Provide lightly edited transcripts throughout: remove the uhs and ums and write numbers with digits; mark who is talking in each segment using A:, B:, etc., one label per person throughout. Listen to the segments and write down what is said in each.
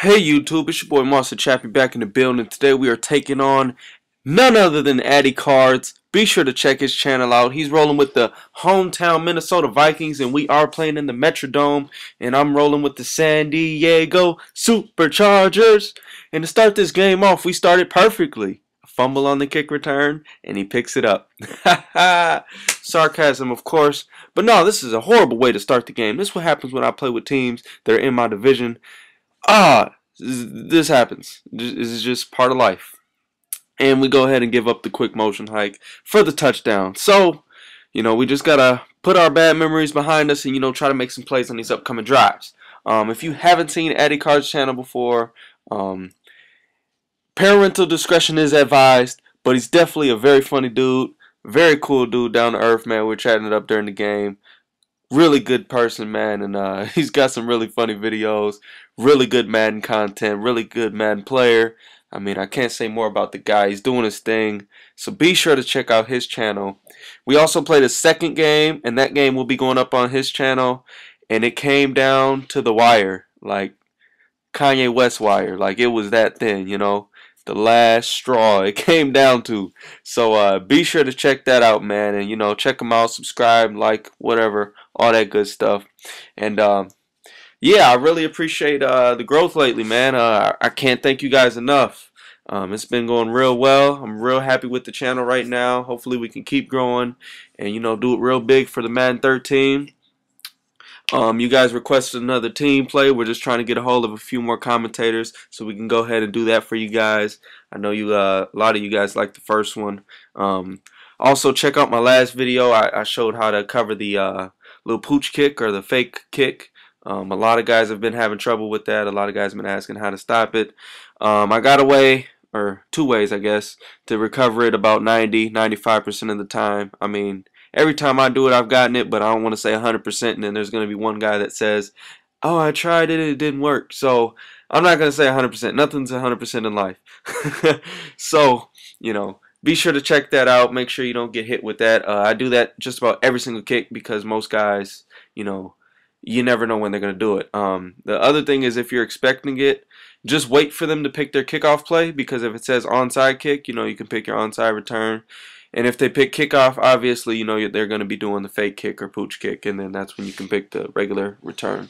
A: Hey YouTube, it's your boy Moss2Chappy back in the building. Today we are taking on none other than AdiCards. Be sure to check his channel out. He's rolling with the hometown Minnesota Vikings, and we are playing in the Metrodome. And I'm rolling with the San Diego Superchargers. And to start this game off, we started perfectly. A fumble on the kick return, and he picks it up. Sarcasm, of course. But no, this is a horrible way to start the game. This is what happens when I play with teams that are in my division. This happens. This is just part of life. And we go ahead and give up the quick motion hike for the touchdown. So, we just got to put our bad memories behind us and, try to make some plays on these upcoming drives. If you haven't seen AdiCards' channel before, parental discretion is advised, but he's definitely a very funny dude. Very cool dude, down to earth, man. We're chatting it up during the game. Really good person, man, and he's got some really funny videos, really good Madden content, really good Madden player. I mean, I can't say more about the guy. He's doing his thing, so be sure to check out his channel. We also played a second game, and that game will be going up on his channel, and it came down to the wire, like Kanye West wire, like it was that thin, the last straw it came down to. So be sure to check that out, man, and check them out, subscribe, like, whatever, all that good stuff. And yeah, I really appreciate the growth lately, man. I can't thank you guys enough. It's been going real well. I'm real happy with the channel right now. Hopefully we can keep growing and do it real big for the Madden 13. You guys requested another team play. We're just trying to get a hold of a few more commentators so we can go ahead and do that for you guys. I know a lot of you guys like the first one. Also, check out my last video. I showed how to cover the little pooch kick or the fake kick. A lot of guys have been having trouble with that. A lot of guys have been asking how to stop it. I got a way, or two ways, I guess, to recover it about 95% of the time. I mean, every time I do it, I've gotten it, but I don't want to say 100%, and then there's going to be one guy that says, oh, I tried it, it didn't work. So I'm not going to say 100%. Nothing's 100% in life. So, be sure to check that out. Make sure you don't get hit with that. I do that just about every single kick because most guys, you never know when they're going to do it. The other thing is, if you're expecting it, just wait for them to pick their kickoff play, because if it says onside kick, you can pick your onside return. And if they pick kickoff, obviously, they're going to be doing the fake kick or pooch kick, and then that's when you can pick the regular return.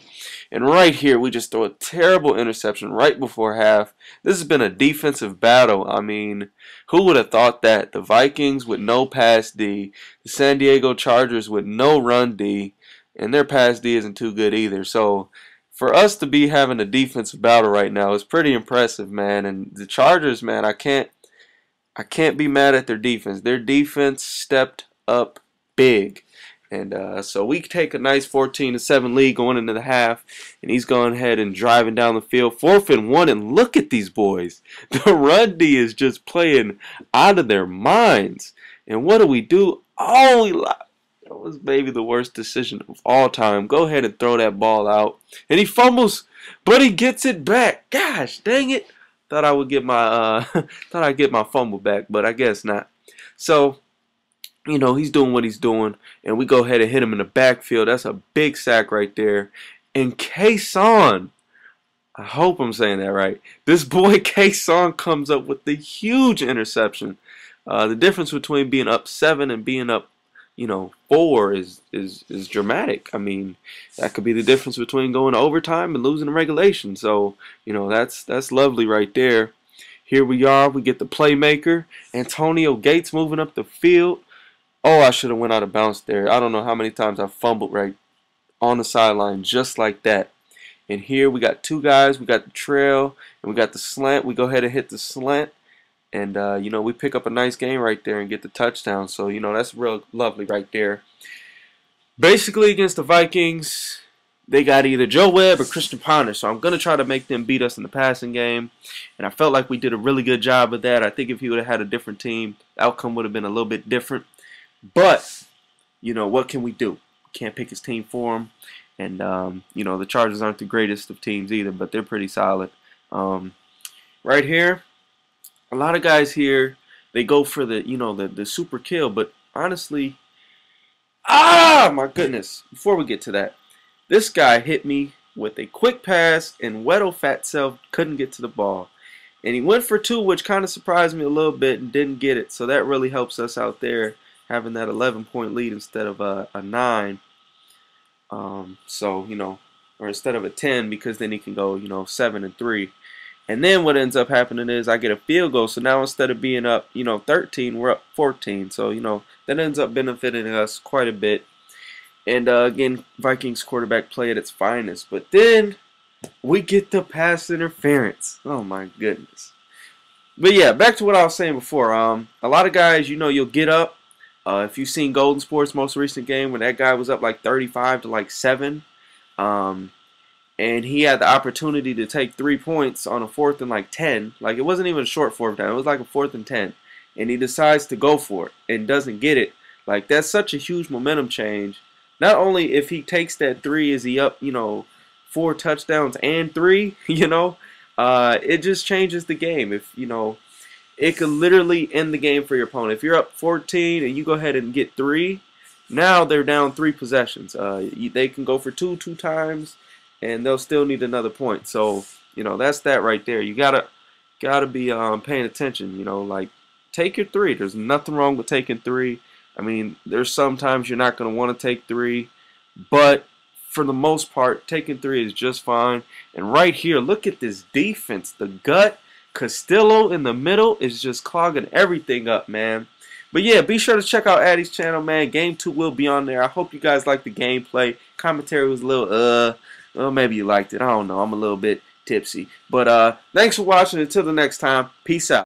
A: And right here, we just throw a terrible interception right before half. This has been a defensive battle. I mean, who would have thought that? The Vikings with no pass D, the San Diego Chargers with no run D, and their pass D isn't too good either. So for us to be having a defensive battle right now is pretty impressive, man. And the Chargers, man, I can't be mad at their defense. Their defense stepped up big. And so we take a nice 14-7 lead going into the half, and he's going ahead and driving down the field. 4th and 1, and look at these boys. The run D is just playing out of their minds. And what do? Oh, that was maybe the worst decision of all time. Go ahead and throw that ball out. And he fumbles, but he gets it back. Gosh, dang it. Thought I would get my thought I'd get my fumble back, but I guess not. So, he's doing what he's doing, and we go ahead and hit him in the backfield. That's a big sack right there. And Kason, I hope I'm saying that right. This boy Kason comes up with the huge interception. The difference between being up 7 and being up 4 is dramatic. I mean, that could be the difference between going to overtime and losing in regulation. So, that's lovely right there. Here we are. We get the playmaker, Antonio Gates, moving up the field. Oh, I should have went out of bounds there. I don't know how many times I fumbled right on the sideline just like that. And here we got two guys. We got the trail and we got the slant. We go ahead and hit the slant. And, we pick up a nice game right there and get the touchdown. So, that's real lovely right there. Basically, against the Vikings, they got either Joe Webb or Christian Ponder. So I'm going to try to make them beat us in the passing game. And I felt like we did a really good job of that. I think if he would have had a different team, the outcome would have been a little bit different. But, what can we do? Can't pick his team for him. And, the Chargers aren't the greatest of teams either, but they're pretty solid. Right here. A lot of guys here, they go for the super kill, but honestly, my goodness, before we get to that, this guy hit me with a quick pass, and Weddle fat self couldn't get to the ball. And he went for 2, which kind of surprised me a little bit, and didn't get it. So that really helps us out there, having that 11-point lead instead of a 9. So, you know, or instead of a 10, because then he can go, you know, 7-3. And then what ends up happening is I get a field goal. So now instead of being up, you know, 13, we're up 14. So, you know, that ends up benefiting us quite a bit. And again, Vikings quarterback play at its finest. But then we get the pass interference. Oh my goodness. But yeah, back to what I was saying before. A lot of guys, you know, you'll get up. If you've seen Golden Sports' most recent game when that guy was up like 35 to like 7, and he had the opportunity to take 3 points on a 4th and like 10. Like, it wasn't even a short 4th down. It was like a 4th and 10. And he decides to go for it and doesn't get it. Like, that's such a huge momentum change. Not only if he takes that 3 is he up, you know, 4 touchdowns and 3, you know. It just changes the game. If, you know, it could literally end the game for your opponent. If you're up 14 and you go ahead and get 3, now they're down 3 possessions. They can go for 2 times, and they'll still need another point. So, you know, that's that right there. You gotta be paying attention. You know, like, take your 3. There's nothing wrong with taking 3. I mean, there's sometimes you're not gonna want to take 3, but for the most part, taking 3 is just fine. And right here, look at this defense. The gut, Castillo in the middle is just clogging everything up, man. But yeah, be sure to check out Addy's channel, man. Game 2 will be on there. I hope you guys liked the gameplay. Commentary was a little, well, maybe you liked it. I don't know. I'm a little bit tipsy. But thanks for watching. Until the next time, peace out.